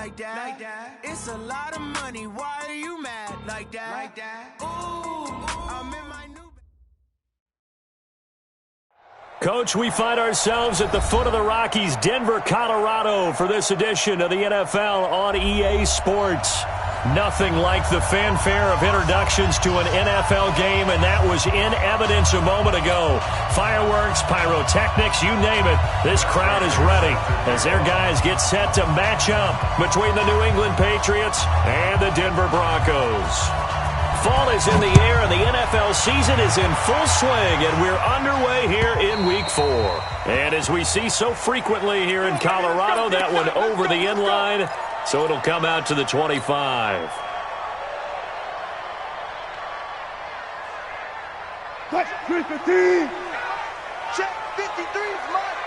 like that. It's a lot of money. Why are you mad like that? Ooh, I'm in my new. Coach, we find ourselves at the foot of the Rockies, Denver, Colorado, for this edition of the NFL on EA Sports. Nothing like the fanfare of introductions to an NFL game, and that was in evidence a moment ago. Fireworks, pyrotechnics, you name it. This crowd is ready as their guys get set to match up between the New England Patriots and the Denver Broncos. Fall is in the air, and the NFL season is in full swing, and we're underway here in Week 4. And as we see so frequently here in Colorado, that one over the end line, so it'll come out to the 25. Touch 315. Check 53 is mine.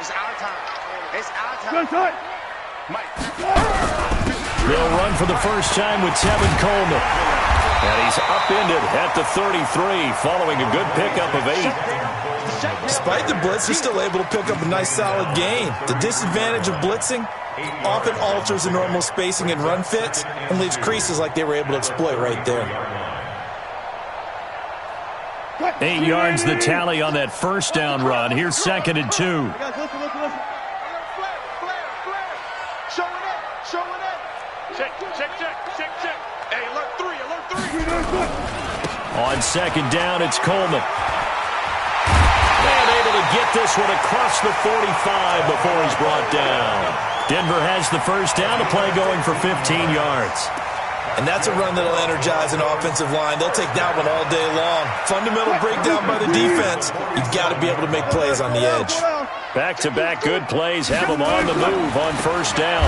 It's our time. It's our time. Good touch. Mike. They'll run for the first time with Tevin Coleman. And he's upended at the 33 following a good pickup of 8. Despite the blitz, they're still able to pick up a nice solid gain. The disadvantage of blitzing often alters the normal spacing and run fits and leaves creases like they were able to exploit right there. 8 yards the tally on that first down run. Here's 2nd and 2. Flare. Showing it. Check. Hey, alert 3. On 2nd down, it's Coleman. And able to get this one across the 45 before he's brought down. Denver has the first down, the play going for 15 yards. And that's a run that'll energize an offensive line. They'll take that one all day long. Fundamental breakdown by the defense. You've got to be able to make plays on the edge. Back-to-back good plays have him on the move on first down.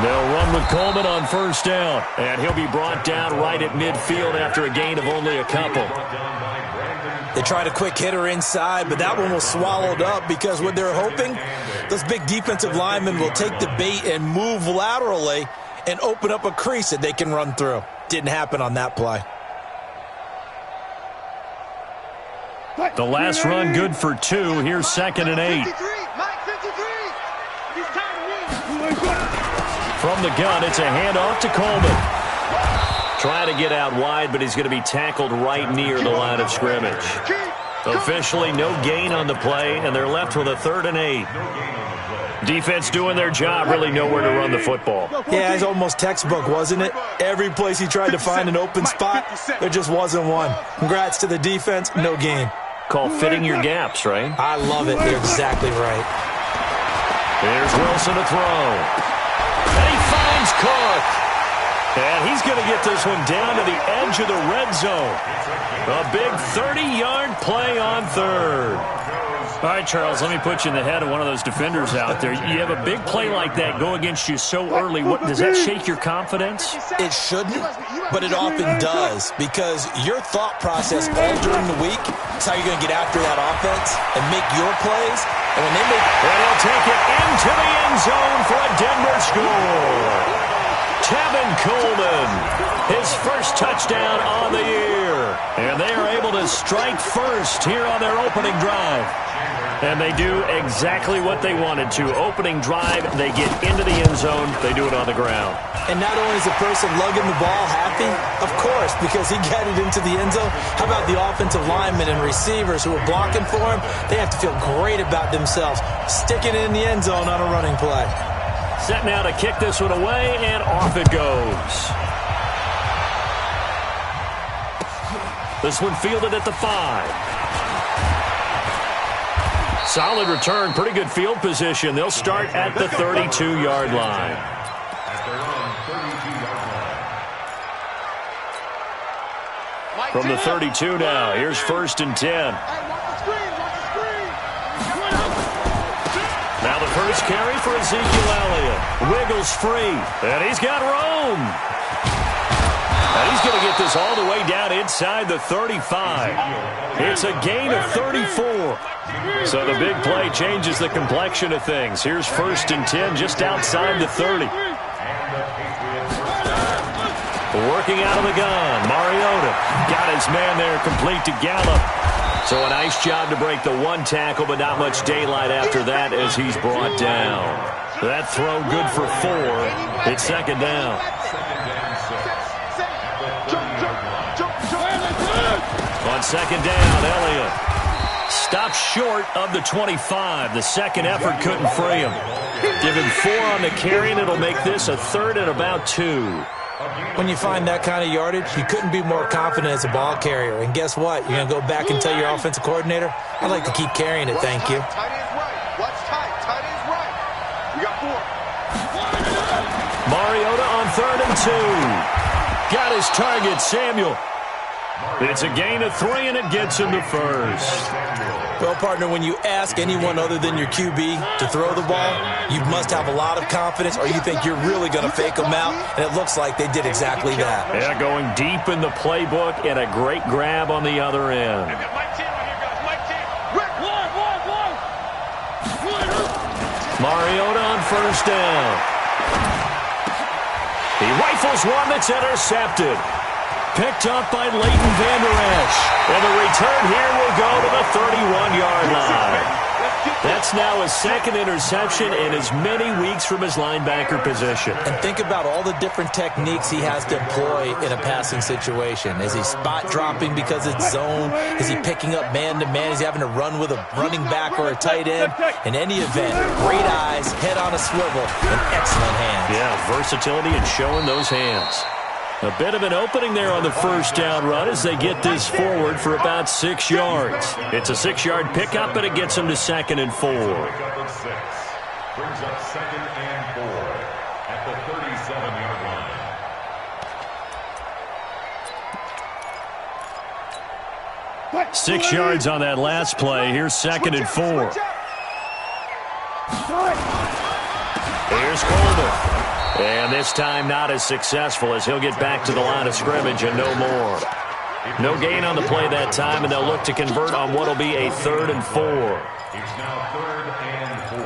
They'll run with Coleman on first down, and he'll be brought down right at midfield after a gain of only a couple. They tried a quick hitter inside, but that one was swallowed up because what they're hoping, those big defensive linemen will take the bait and move laterally and open up a crease that they can run through. Didn't happen on that play. The last run good for 2. Here's 2nd and 8. From the gun, it's a handoff to Coleman. Trying to get out wide, but he's going to be tackled right near the line of scrimmage. Officially, no gain on the play, and they're left with a 3rd and 8. Defense doing their job, really nowhere to run the football. Yeah, it's almost textbook, wasn't it? Every place he tried to find an open spot, there just wasn't one. Congrats to the defense, no gain. Call fitting your gaps, right? I love it. You're exactly right. Here's Wilson to throw. And he finds Cook. And he's going to get this one down to the edge of the red zone. A big 30-yard play on 3rd. All right, Charles, let me put you in the head of one of those defenders out there. You have a big play like that go against you so early. Does that shake your confidence? It shouldn't, but it often does because your thought process all during the week is how you're going to get after that offense and make your plays. And when they make and he'll take it into the end zone for a Denver score. Tevin Coleman, his first touchdown on the year. And they are able to strike first here on their opening drive. And they do exactly what they wanted to. Opening drive, they get into the end zone. They do it on the ground. And not only is the person lugging the ball happy, of course, because he got it into the end zone. How about the offensive linemen and receivers who are blocking for him? They have to feel great about themselves, sticking it in the end zone on a running play. Set now to kick this one away, and off it goes. This one fielded at the 5. Solid return, pretty good field position. They'll start at the 32-yard line. From the 32 now, here's 1st and 10. Now the first carry for Ezekiel Elliott. Wiggles free, and he's got room. And he's going to get this all the way down inside the 35. It's a gain of 34. So the big play changes the complexion of things. Here's 1st and 10 just outside the 30. Working out of the gun, Mariota got his man there complete to Gallup. So a nice job to break the one tackle, but not much daylight after that as he's brought down. That throw good for 4. It's second down. On second down, Elliott stops short of the 25. The second effort couldn't free him. Give him 4 on the carry, and it'll make this a 3rd and about 2. When you find that kind of yardage, you couldn't be more confident as a ball carrier. And guess what? You're going to go back and tell your offensive coordinator, I'd like to keep carrying it, thank you. Tight end's right. Watch tight. Tight end's right. We got 4. Mariota on 3rd and 2. Got his target, Samuel. It's a gain of 3, and it gets him to first. Well, partner, when you ask anyone other than your QB to throw the ball, you must have a lot of confidence, or you think you're really going to fake them out, and it looks like they did exactly that. Yeah, going deep in the playbook, and a great grab on the other end. Mariota on first down. He rifles one that's intercepted. Picked up by Leighton Vander Esch. And the return here will go to the 31-yard line. That's now his 2nd interception in as many weeks from his linebacker position. And think about all the different techniques he has to employ in a passing situation. Is he spot dropping because it's zone? Is he picking up man-to-man? Is he having to run with a running back or a tight end? In any event, great eyes, head on a swivel, and excellent hands. Yeah, versatility and showing those hands. A bit of an opening there on the first down run as they get this forward for about 6 yards. It's a 6-yard pickup, and it gets them to 2nd and 4. Brings up 2nd and 4 at the 37-yard line. 6 yards on that last play. Here's 2nd and 4. Here's Coleman. And this time not as successful as he'll get back to the line of scrimmage and no more. No gain on the play that time, and they'll look to convert on what will be a 3rd and 4. It's now 3rd and 4.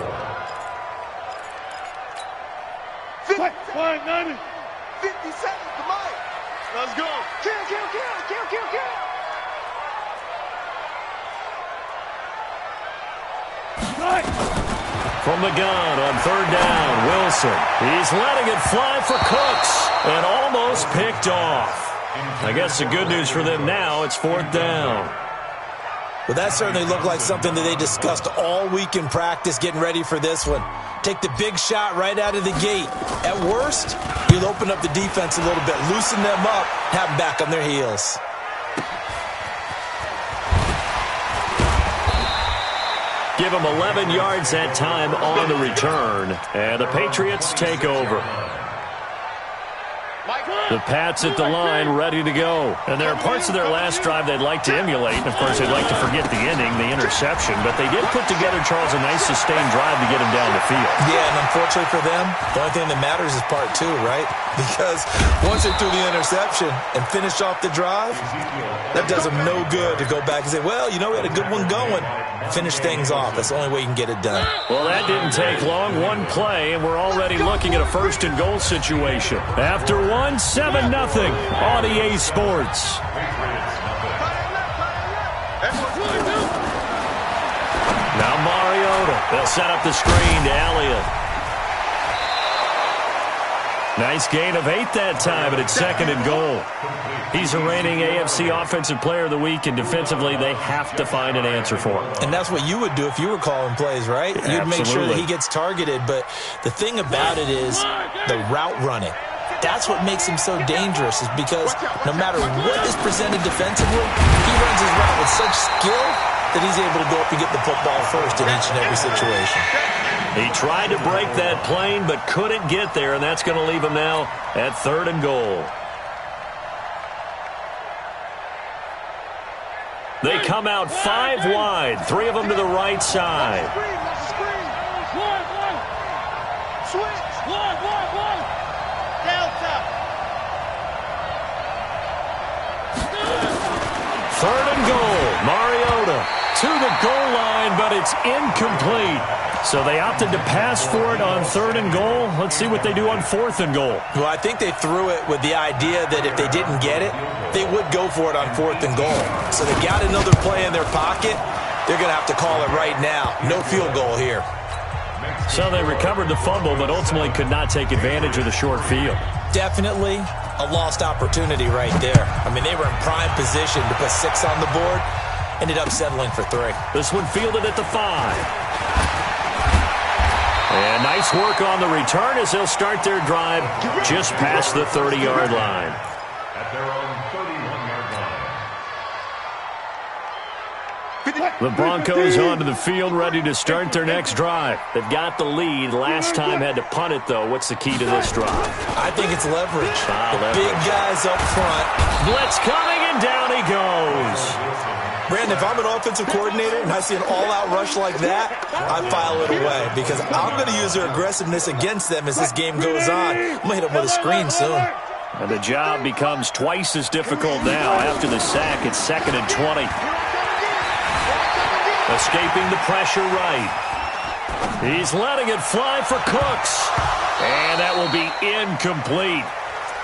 50 seconds, come on. Let's go. Kill. From the gun on 3rd down, Wilson. He's letting it fly for Cooks and almost picked off. I guess the good news for them now, it's 4th down. Well, that certainly looked like something that they discussed all week in practice getting ready for this one. Take the big shot right out of the gate. At worst, you'll open up the defense a little bit, loosen them up, have them back on their heels. Give them 11 yards that time on the return. And the Patriots take over. The Pats at the line, ready to go. And there are parts of their last drive they'd like to emulate. And, of course, they'd like to forget the ending, the interception. But they did put together, Charles, a nice sustained drive to get him down the field. Yeah, and unfortunately for them, the only thing that matters is part 2, right? Because once they threw the interception and finished off the drive, that does them no good to go back and say, well, you know, we had a good one going. Finish things off. That's the only way you can get it done. Well, that didn't take long. One play, and we're already looking at a 1st and goal situation. After 7-0 on EA Sports. Now Mariota. They'll set up the screen to Elliott. Nice gain of 8 that time, but it's 2nd and goal. He's a reigning AFC Offensive Player of the Week, and defensively they have to find an answer for him. And that's what you would do if you were calling plays, right? Yeah, you'd make sure that he gets targeted, but the thing about it is the route running. That's what makes him so dangerous, is because no matter what is presented defensively, he runs his route with such skill that he's able to go up and get the football first in each and every situation. He tried to break that plane but couldn't get there, and that's going to leave him now at 3rd and goal. They come out 5 wide, 3 of them to the right side. Third and goal. Mariota to the goal line, but it's incomplete. So they opted to pass for it on 3rd and goal. Let's see what they do on 4th and goal. Well, I think they threw it with the idea that if they didn't get it, they would go for it on 4th and goal. So they got another play in their pocket. They're going to have to call it right now. No field goal here. So they recovered the fumble, but ultimately could not take advantage of the short field. Definitely a lost opportunity right there. I mean, they were in prime position to put 6 on the board. Ended up settling for 3. This one fielded at the 5. And nice work on the return as they'll start their drive just past the 30-yard line. At their own 31-yard line. The Broncos onto the field, ready to start their next drive. They've got the lead. Last time had to punt it, though. What's the key to this drive? I think it's leverage. Leverage. Big guys up front. Blitz coming, and down he goes. Brandon, if I'm an offensive coordinator and I see an all-out rush like that, I file it away because I'm going to use their aggressiveness against them as this game goes on. I'm going to hit them with a screen soon. And the job becomes twice as difficult now. After the sack, it's 2nd and 20. Escaping the pressure right. He's letting it fly for Cooks. And that will be incomplete.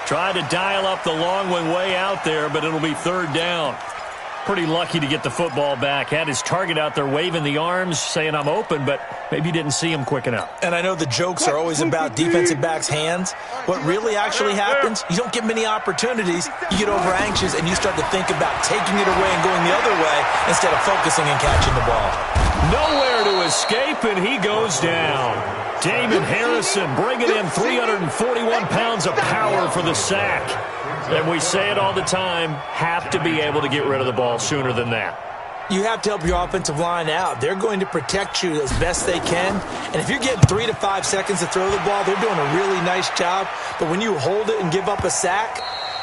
Tried to dial up the long one way out there, but it'll be 3rd down. Pretty lucky to get the football back. Had his target out there waving the arms, saying I'm open, but maybe didn't see him quick enough. And I know the jokes are always about defensive backs' hands. What really actually happens, you don't get many opportunities. You get over anxious, and you start to think about taking it away and going the other way instead of focusing and catching the ball. Nowhere to escape, and he goes down. Damon Harrison bringing in 341 pounds of power for the sack. And we say it all the time, have to be able to get rid of the ball sooner than that. You have to help your offensive line out. They're going to protect you as best they can. And if you're getting 3 to 5 seconds to throw the ball, they're doing a really nice job. But when you hold it and give up a sack,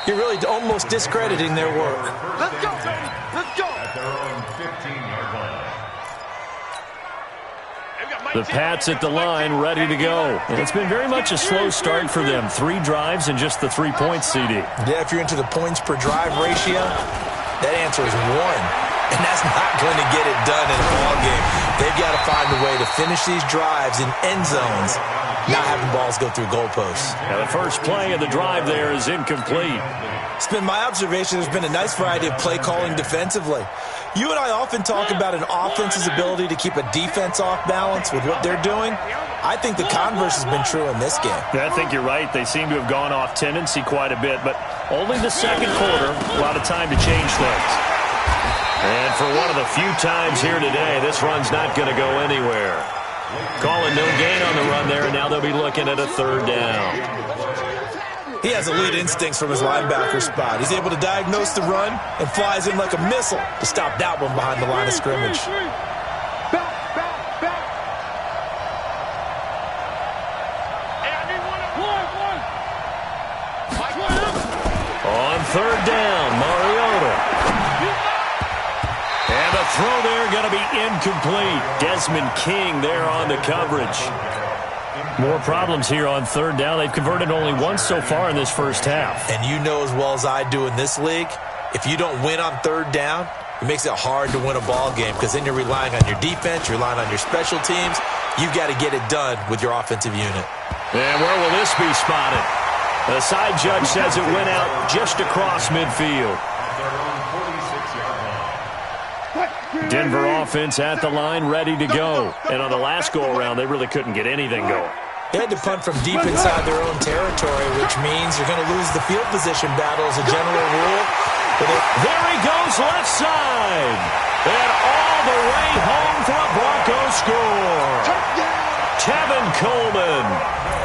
you're really almost discrediting their work. Let's go, baby. Let's go. At their own 15-yard line. The Pats at the line, ready to go. And it's been very much a slow start for them. 3 drives and just the 3 points, CD. Yeah, if you're into the points per drive ratio, that answer is 1. And that's not going to get it done in a ball game. They've got to find a way to finish these drives in end zones, not having balls go through goalposts. Now the first play of the drive there is incomplete. It's been my observation there's been a nice variety of play calling defensively. You and I often talk about an offense's ability to keep a defense off balance with what they're doing. I think the converse has been true in this game. Yeah, I think you're right. They seem to have gone off tendency quite a bit, but only the second quarter, a lot of time to change things. And for one of the few times here today, this run's not going to go anywhere. Calling no gain on the run there, and now they'll be looking at a 3rd down. He has elite instincts from his linebacker spot. He's able to diagnose the run and flies in like a missile to stop that one behind the line of scrimmage. On 3rd down, Mariota. And the throw there going to be incomplete. Desmond King there on the coverage. More problems here on 3rd down. They've converted only once so far in this first half. And you know as well as I do in this league, if you don't win on 3rd down, it makes it hard to win a ball game because then you're relying on your defense, you're relying on your special teams. You've got to get it done with your offensive unit. And where will this be spotted? The side judge says it went out just across midfield. Denver offense at the line, ready to go. And on the last go-around, they really couldn't get anything going. They had to punt from deep inside their own territory, which means you're going to lose the field position battle as a general rule. There he goes, left side. And all the way home for a Broncos score. Tevin Coleman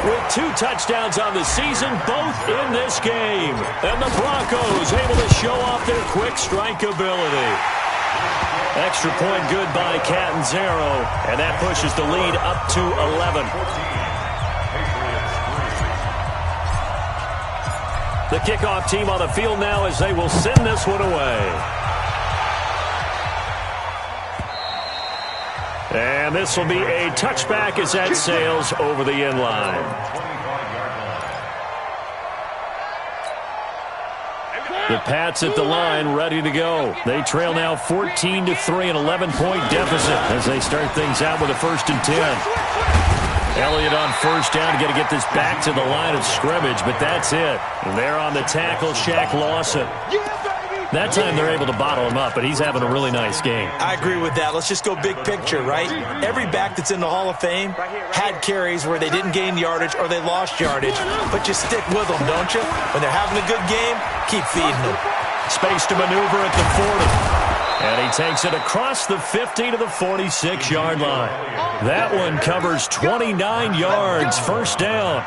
with 2 touchdowns on the season, both in this game. And the Broncos able to show off their quick strike ability. Extra point good by Catanzaro, and that pushes the lead up to 11. The kickoff team on the field now as they will send this one away. And this will be a touchback as that sails over the end line. The Pats at the line, ready to go. They trail now 14-3, an 11-point deficit as they start things out with a 1st and 10. Elliott on 1st down. Got to get this back to the line of scrimmage, but that's it. And there on the tackle, Shaq Lawson. That time they're able to bottle him up, but he's having a really nice game. I agree with that. Let's just go big picture, right? Every back that's in the Hall of Fame had carries where they didn't gain yardage or they lost yardage, but you stick with them, don't you? When they're having a good game, keep feeding them. Space to maneuver at the 40. And he takes it across the 50 to the 46-yard line. That one covers 29 yards, first down.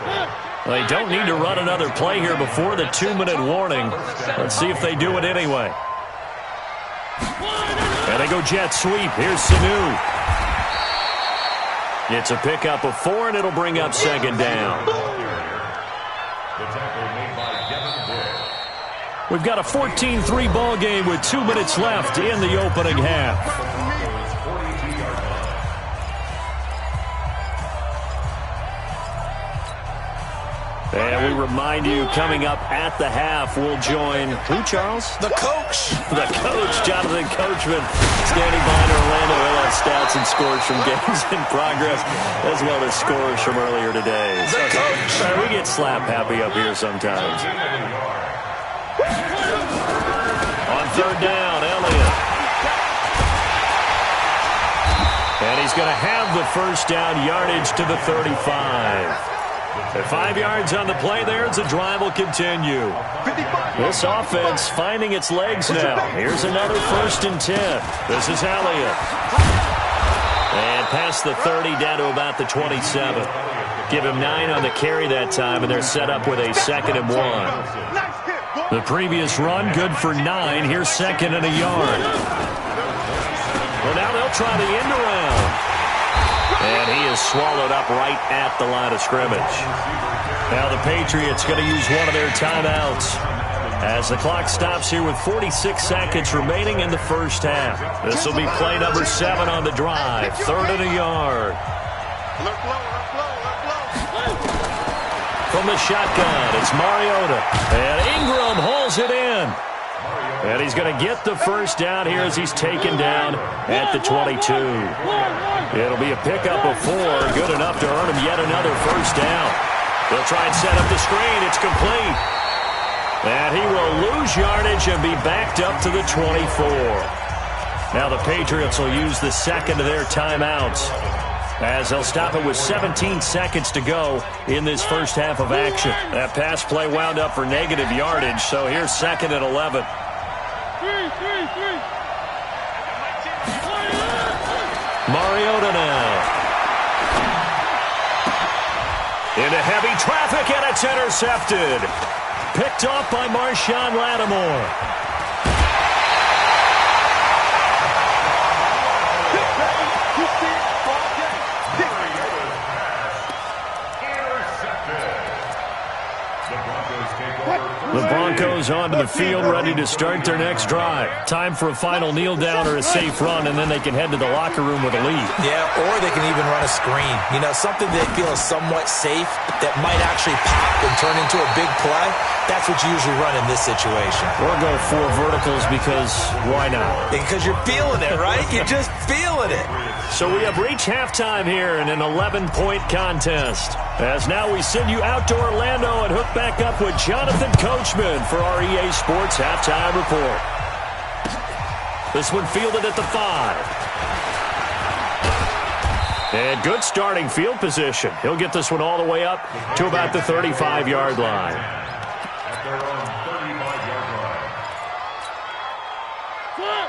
They don't need to run another play here before the 2-minute warning. Let's see if they do it anyway. And they go jet sweep. Here's Sanu. It's a pickup of 4, and it'll bring up second down. We've got a 14-3 ball game with 2 minutes left in the opening half. And we remind you, coming up at the half, we'll join who, Charles? The coach. The coach, Jonathan Coachman, standing by in Orlando. He'll have stats and scores from games in progress, as well as scores from earlier today. The coach. We get slap happy up here sometimes. On third down, Elliott. And he's going to have the first down, yardage to the 35. At 5 yards on the play there, as the drive will continue. This offense finding its legs now. Here's another 1st and 10. This is Elliott. And past the 30 down to about the 27. Give him 9 on the carry that time, and they're set up with a 2nd and 1. The previous run, good for 9. Here's 2nd and a yard. Well, now they'll try the end around. And he is swallowed up right at the line of scrimmage. Now the Patriots going to use one of their timeouts as the clock stops here with 46 seconds remaining in the first half. This will be play number 7 on the drive. 3rd and a yard. From the shotgun, it's Mariota. And Ingram hauls it in. And he's going to get the first down here as he's taken down at the 22. It'll be a pickup of 4, good enough to earn him yet another first down. They'll try and set up the screen. It's complete. And he will lose yardage and be backed up to the 24. Now the Patriots will use the 2nd of their timeouts as they'll stop it with 17 seconds to go in this first half of action. That pass play wound up for negative yardage, so here's 2nd and 11. Mariota now. Into heavy traffic, and it's intercepted. Picked off by Marshawn Lattimore. The Broncos onto the field, ready to start their next drive. Time for a final kneel down or a safe run, and then they can head to the locker room with a lead. Yeah, or they can even run a screen. You know, something they feel is somewhat safe that might actually pop and turn into a big play. That's what you usually run in this situation. Or go 4 verticals because why not? Because you're feeling it, right? You're just feeling it. So we have reached halftime here in an 11-point contest. As now we send you out to Orlando and hook back up with Jonathan Coachman for our EA Sports Halftime Report. This one fielded at the 5. And good starting field position. He'll get this one all the way up to about the 35-yard line.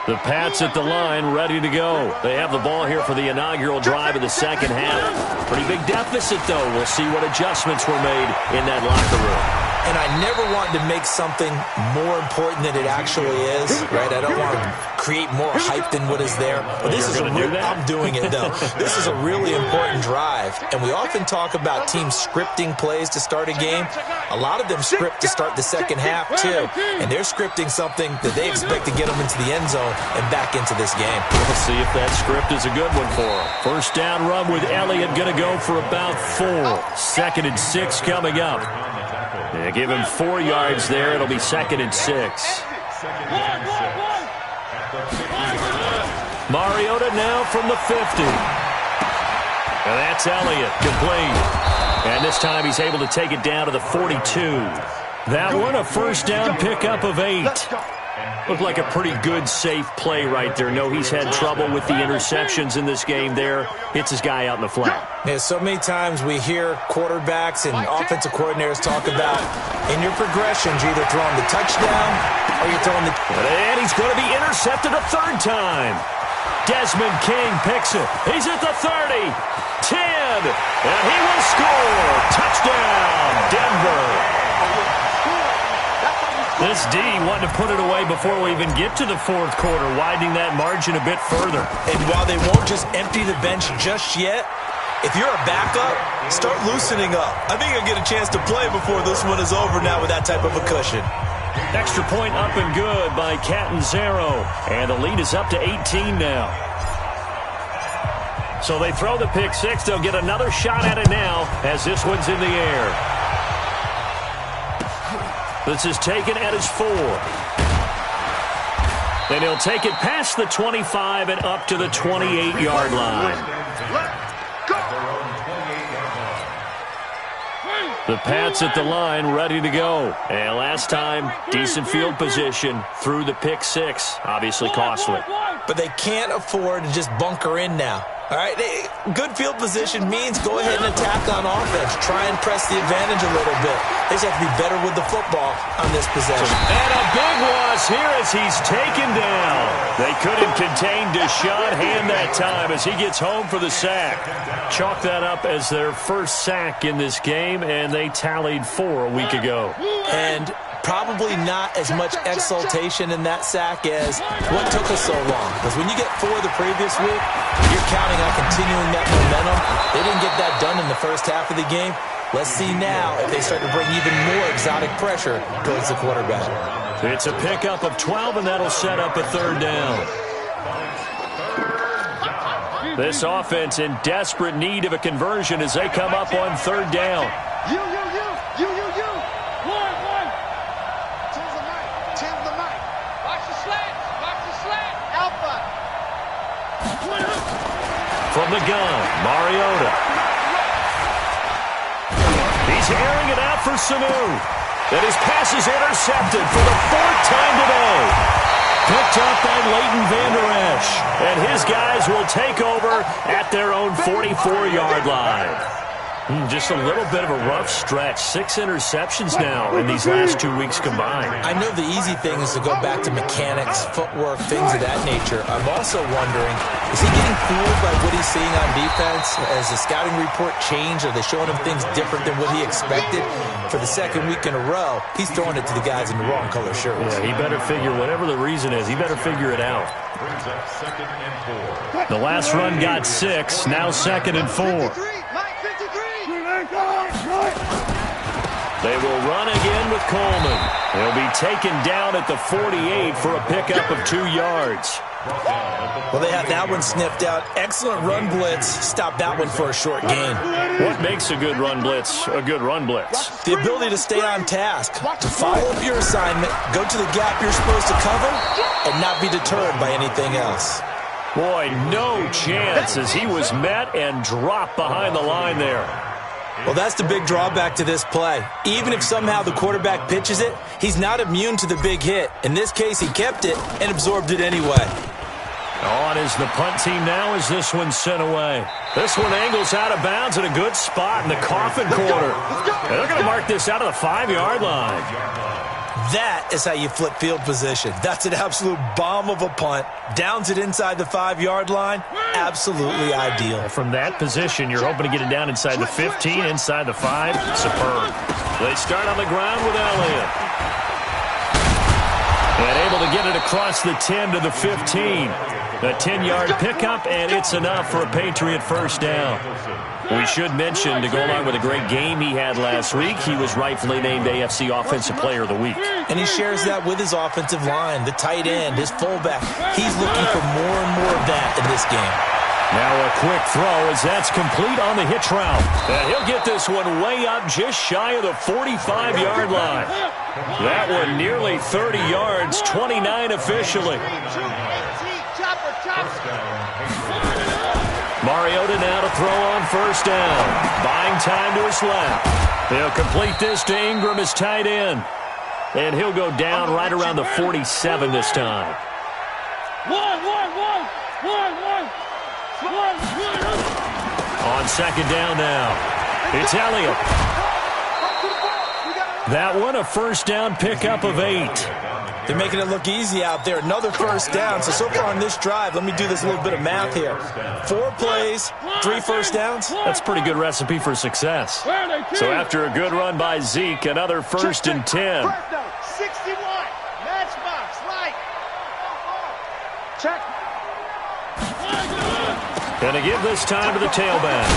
The Pats at the line, ready to go. They have the ball here for the inaugural drive of the second half. Pretty big deficit, though. We'll see what adjustments were made in that locker room. And I never want to make something more important than it actually is, right? I don't want to create more hype than what is there. But this is I'm doing it, though. This is a really important drive. And we often talk about teams scripting plays to start a game. A lot of them script to start the second half, too. And they're scripting something that they expect to get them into the end zone and back into this game. We'll see if that script is a good one for them. First down run with Elliott going to go for about 4. 2nd and 6 coming up. Yeah, give him 4 yards there. It'll be 2nd and 6. Mariota now from the 50. And that's Elliott, complete. And this time he's able to take it down to the 42. That one a first down pickup of 8. Looked like a pretty good, safe play right there. No, he's had trouble with the interceptions in this game there. Hits his guy out in the flat. Yeah, so many times we hear quarterbacks and offensive coordinators talk about in your progressions, you're either throwing the touchdown or you're throwing the... And he's going to be intercepted a third time. Desmond King picks it. He's at the 30, 10, and he will score. Touchdown, Denver. This D wanted to put it away before we even get to the fourth quarter, widening that margin a bit further. And while they won't just empty the bench just yet, if you're a backup, start loosening up. I think you'll get a chance to play before this one is over now with that type of a cushion. Extra point up and good by Catanzaro. And the lead is up to 18 now. So they throw the pick six. They'll get another shot at it now as this one's in the air. This is taken at his 4. Then he'll take it past the 25 and up to the 28-yard line. The Pats at the line, ready to go. And last time, decent field position through the pick six. Obviously costly. But they can't afford to just bunker in now. All right, good field position means go ahead and attack on offense. Try and press the advantage a little bit. They just have to be better with the football on this possession. And a big loss here as he's taken down. They couldn't contain Deshaun Hand that time as he gets home for the sack. Chalk that up as their first sack in this game, and they tallied 4 a week ago. And probably not as much exultation in that sack as what took us so long. Because when you get 4 the previous week, you're counting on continuing that momentum. They didn't get that done in the first half of the game. Let's see now if they start to bring even more exotic pressure towards the quarterback. It's a pickup of 12, and that'll set up a third down. This offense in desperate need of a conversion as they come up on third down. You. Tend the mic. Watch the slant. Alpha. From the gun, Mariota. He's airing it out for Sanu. And his pass is intercepted for the 4th time today. Picked up by Leighton Vander Esch. And his guys will take over at their own 44-yard line. Just a little bit of a rough stretch. 6 interceptions now in these last 2 weeks combined. I know the easy thing is to go back to mechanics, footwork, things of that nature. I'm also wondering, is he getting fooled by what he's seeing on defense? Has the scouting report changed? Are they showing him things different than what he expected? For the second week in a row, he's throwing it to the guys in the wrong color shirts. Yeah, he better figure, whatever the reason is, he better figure it out. The last run got 6, now 2nd and 4. They will run again with Coleman. He'll be taken down at the 48 for a pickup of 2 yards. Well, they have that one sniffed out. Excellent run blitz. Stop that one for a short gain. What makes a good run blitz a good run blitz? The ability to stay on task, to follow up your assignment, go to the gap you're supposed to cover, and not be deterred by anything else. Boy, no chance as he was met and dropped behind the line there. Well, that's the big drawback to this play. Even if somehow the quarterback pitches it, he's not immune to the big hit. In this case, he kept it and absorbed it anyway. On is the punt team now as this one's sent away. This one angles out of bounds at a good spot in the coffin corner. And they're going to mark this out of the 5-yard line. That is how you flip field position. That's an absolute bomb of a punt. Downs it inside the 5-yard line. Absolutely ideal. From that position, you're hoping to get it down inside the 15, inside the 5. Superb. They start on the ground with Elliott. And able to get it across the 10 to the 15. A 10-yard pickup, and it's enough for a Patriot first down. We should mention, to go along with a great game he had last week, he was rightfully named AFC Offensive Player of the Week. And he shares that with his offensive line, the tight end, his fullback. He's looking for more and more of that in this game. Now a quick throw as that's complete on the hitch route. And he'll get this one way up just shy of the 45-yard line. That one nearly 30 yards, 29 officially. Mariota now to throw on first down. Buying time to his left. They'll complete this to Ingram as tight end. And he'll go down right around the 47 this time. On second down now, it's Elliott. That one a first down pickup of 8. They're making it look easy out there. Another first down. So far on this drive, let me do this little bit of math here. 4 plays, 3 first downs. That's a pretty good recipe for success. So after a good run by Zeke, another first and 10. 61, matchbox, right. Check. Going to give this time to the tailback.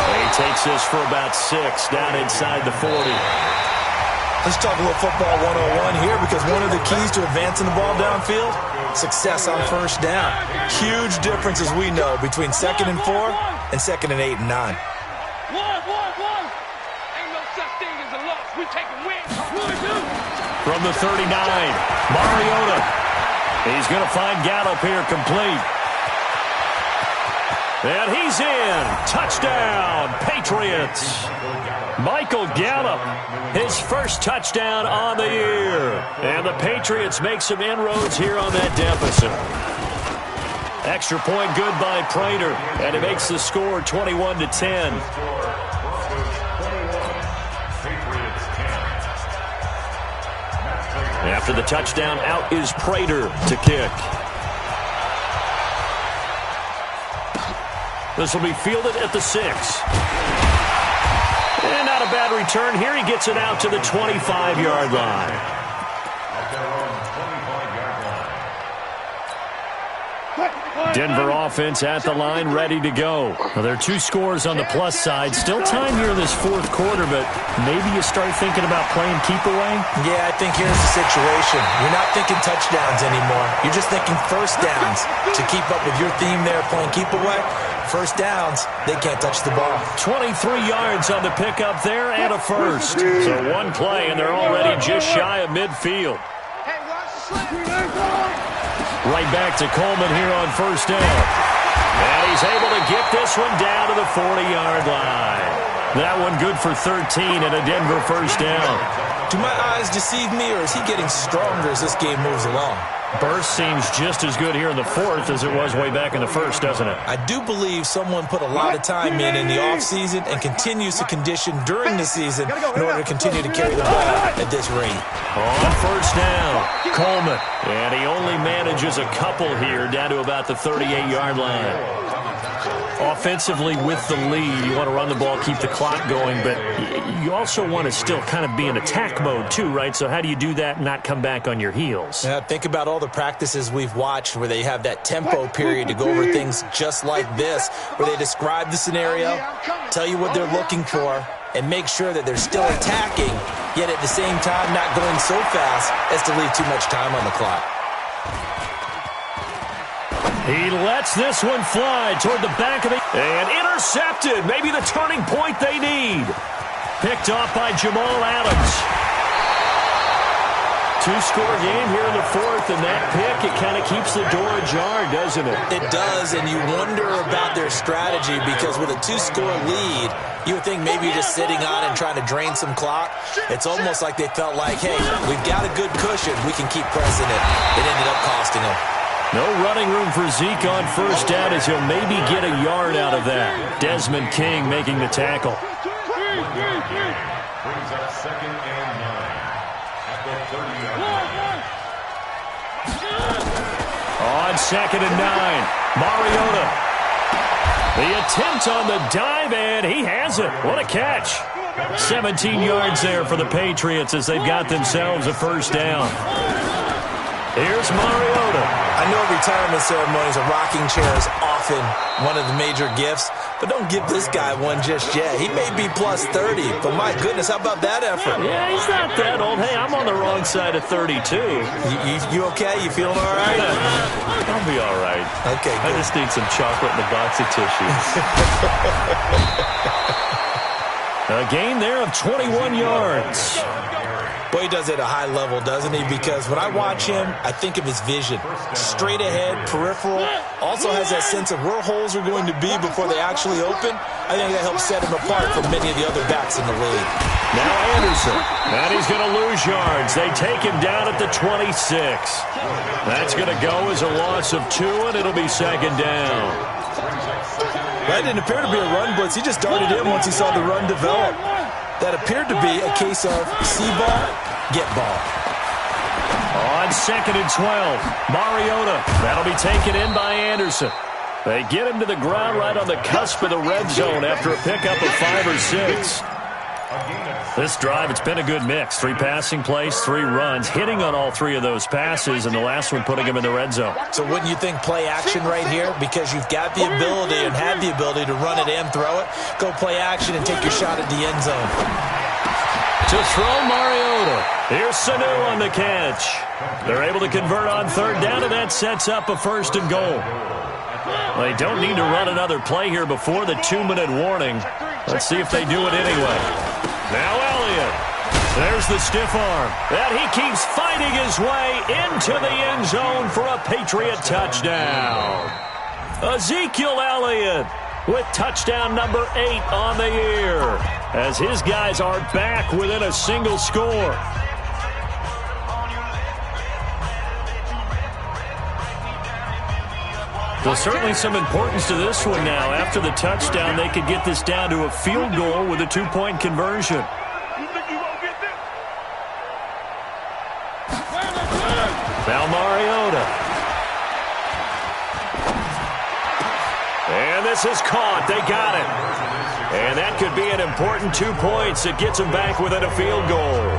He takes this for about 6 down inside the 40. Let's talk a little football 101 here, because one of the keys to advancing the ball downfield, success on first down. Huge difference, as we know, between 2nd and 4 and 2nd and 8 and 9. Ain't no such thing as a loss. We take a win. From the 39, Mariota. He's going to find Gallup here complete. And he's in. Touchdown, Patriots. Michael Gallup, his first touchdown on the year. And the Patriots make some inroads here on that deficit. Extra point good by Prater, and it makes the score 21-10. After the touchdown, out is Prater to kick. This will be fielded at the 6. And not a bad return here. He gets it out to the 25-yard line. Denver offense at the line, ready to go. Well, there are 2 scores on the plus side. Still time here in this 4th quarter, but maybe you start thinking about playing keep away? Yeah, I think here's the situation. You're not thinking touchdowns anymore. You're just thinking first downs. To keep up with your theme there, playing keep away, first downs, they can't touch the ball. 23 yards on the pickup there and a first. So 1 play, and they're already just shy of midfield. Hey, watch the slip. Right back to Coleman here on first down. And he's able to get this one down to the 40-yard line. That one good for 13 and a Denver first down. Do my eyes deceive me, or is he getting stronger as this game moves along? Burst seems just as good here in the 4th as it was way back in the 1st, doesn't it? I do believe someone put a lot of time in the offseason and continues to condition during the season in order to continue to carry the ball at this rate. On first down, Coleman. And he only manages a couple here down to about the 38-yard line. Offensively with the lead, you want to run the ball, keep the clock going, but you also want to still kind of be in attack mode too, right? So how do you do that and not come back on your heels? Yeah, think about all the practices we've watched where they have that tempo period to go over things just like this, where they describe the scenario, tell you what they're looking for, and make sure that they're still attacking, yet at the same time not going so fast as to leave too much time on the clock. He lets this one fly toward the back of the... And intercepted. Maybe the turning point they need. Picked off by Jamal Adams. 2-score game here in the 4th, and that pick, it kind of keeps the door ajar, doesn't it? It does, and you wonder about their strategy, because with a 2-score lead, you would think maybe just sitting on and trying to drain some clock. It's almost like they felt like, hey, we've got a good cushion. We can keep pressing it. It ended up costing them. No running room for Zeke on first down, as he'll maybe get a yard out of that. Desmond King making the tackle. Brings up 2nd and 9 at the 30-yard line. On 2nd and 9, Mariota. The attempt on the dive, and he has it. What a catch. 17 yards there for the Patriots as they've got themselves a first down. Here's Mariota. I know retirement ceremonies, a rocking chair is often one of the major gifts, but don't give this guy one just yet. He may be plus 30, but my goodness, how about that effort? Yeah, he's not that old. Hey, I'm on the wrong side of 32. You okay? You feeling all right? I'll be all right. Okay, I good. just need some chocolate and a box of tissues. A gain there of 21 yards. Boy, he does it at a high level, doesn't he? Because when I watch him, I think of his vision. Straight ahead, peripheral. Also has that sense of where holes are going to be before they actually open. I think that helps set him apart from many of the other backs in the league. Now Anderson. And he's going to lose yards. They take him down at the 26. That's going to go as a loss of 2, and it'll be second down. That didn't appear to be a run blitz. He just darted in once he saw the run develop. That appeared to be a case of see ball, get ball. On 2nd and 12, Mariota. That'll be taken in by Anderson. They get him to the ground right on the cusp of the red zone after a pickup of 5 or 6. This drive, it's been a good mix. 3 passing plays, 3 runs, hitting on all 3 of those passes, and the last one putting him in the red zone. So wouldn't you think play action right here? Because you've got the ability and had the ability to run it and throw it. Go play action and take your shot at the end zone. To throw Mariota. Here's Sanu on the catch. They're able to convert on 3rd down, and that sets up a 1st and goal. They don't need to run another play here before the 2-minute warning. Let's see if they do it anyway. Now Elliott. There's the stiff arm. And he keeps fighting his way into the end zone for a Patriot touchdown. Ezekiel Elliott with touchdown number 8 on the year, as his guys are back within a single score. There's certainly some importance to this one now. After the touchdown, they could get this down to a field goal with a 2-point conversion. Now Mariota. And this is caught. They got it. And that could be an important 2 points. It gets them back within a field goal.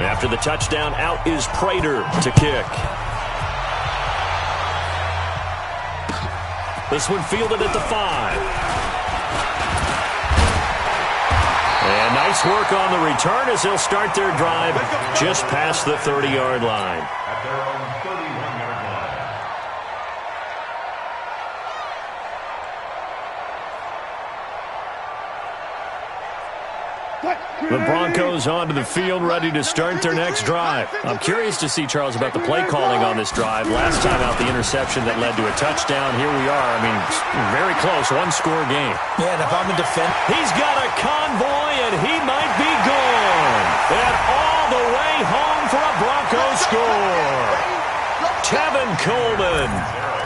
After the touchdown, out is Prater to kick. This one fielded at the 5. And nice work on the return as they'll start their drive just past the 30-yard line. At their own 31-yard line. The Broncos onto the field, ready to start their next drive. I'm curious to see, Charles, about the play calling on this drive. Last time out, the interception that led to a touchdown. Here we are. I mean, very close, 1-score game. Yeah, and if I'm a defender, he's got a convoy, and he might be gone. And all the way home for a Broncos score. Tevin Coleman,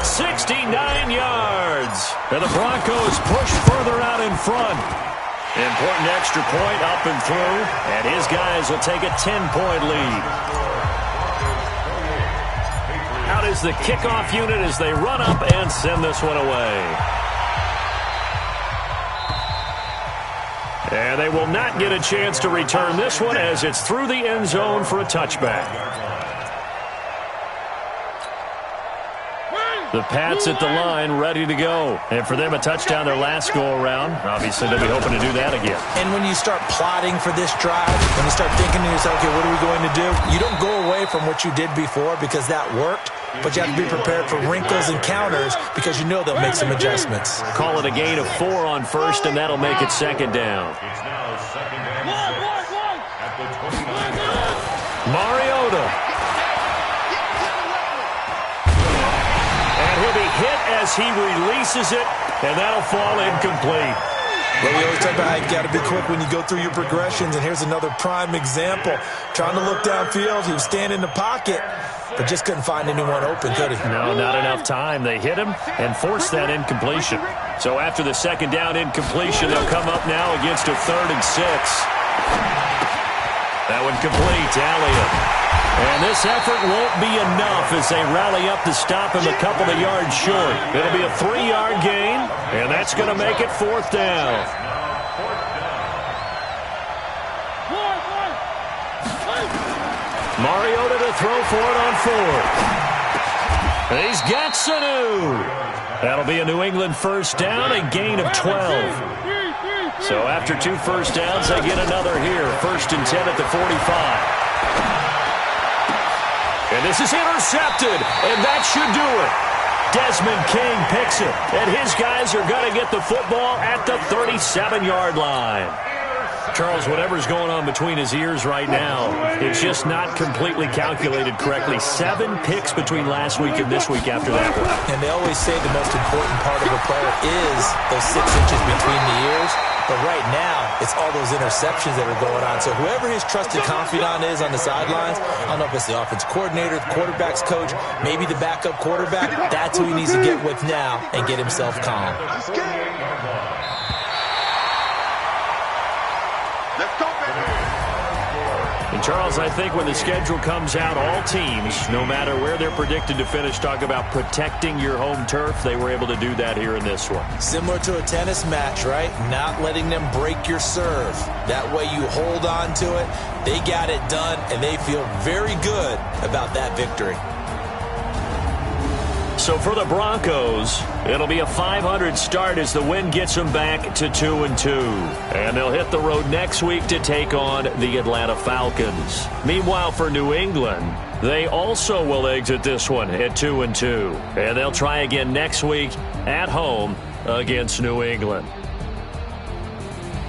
69 yards. And the Broncos push further out in front. Important extra point up and through, and his guys will take a 10-point lead. Out is the kickoff unit as they run up and send this one away. And they will not get a chance to return this one as it's through the end zone for a touchback. The Pats at the line, ready to go. And for them, a touchdown their last go-around. Obviously, they'll be hoping to do that again. And when you start plotting for this drive, when you start thinking to yourself, okay, what are we going to do? You don't go away from what you did before because that worked, but you have to be prepared for wrinkles and counters because you know they'll make some adjustments. Call it a gain of 4 on 1st, and that'll make it 2nd down. It's now 2nd and 6 at the 29-yard line. Mariota. He'll be hit as he releases it, and that'll fall incomplete. Well, we always talk about how you got to be quick when you go through your progressions, and here's another prime example. Trying to look downfield, he was standing in the pocket, but just couldn't find anyone open, could he? No, not enough time. They hit him and forced that incompletion. So after the 2nd down incompletion, they'll come up now against a 3rd and 6. That one complete to Elliott. And this effort won't be enough as they rally up to stop him a couple of yards short. It'll be a 3-yard gain, and that's going to make it 4th down. Mariota to throw for it on 4th. He's got Sanu. That'll be a New England 1st down, a gain of 12. So after 2 first downs, they get another here. 1st and 10 at the 45. And this is intercepted, and that should do it. Desmond King picks it, and his guys are going to get the football at the 37-yard line. Charles, whatever's going on between his ears right now, it's just not completely calculated correctly. 7 picks between last week and this week after that one. And they always say the most important part of a player is those 6 inches between the ears. But right now, it's all those interceptions that are going on. So whoever his trusted confidant is on the sidelines, I don't know if it's the offense coordinator, the quarterback's coach, maybe the backup quarterback, that's who he needs to get with now and get himself calm. Let's go, baby. And Charles, I think when the schedule comes out, all teams, no matter where they're predicted to finish, talk about protecting your home turf. They were able to do that here in this one. Similar to a tennis match, right? Not letting them break your serve. That way you hold on to it. They got it done, and they feel very good about that victory. So for the Broncos, it'll be a 500 start as the win gets them back to 2-2. And they'll hit the road next week to take on the Atlanta Falcons. Meanwhile, for New England, they also will exit this one at 2-2. And they'll try again next week at home against New England.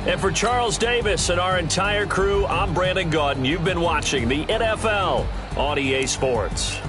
And for Charles Davis and our entire crew, I'm Brandon Gaudin. You've been watching the NFL on EA Sports.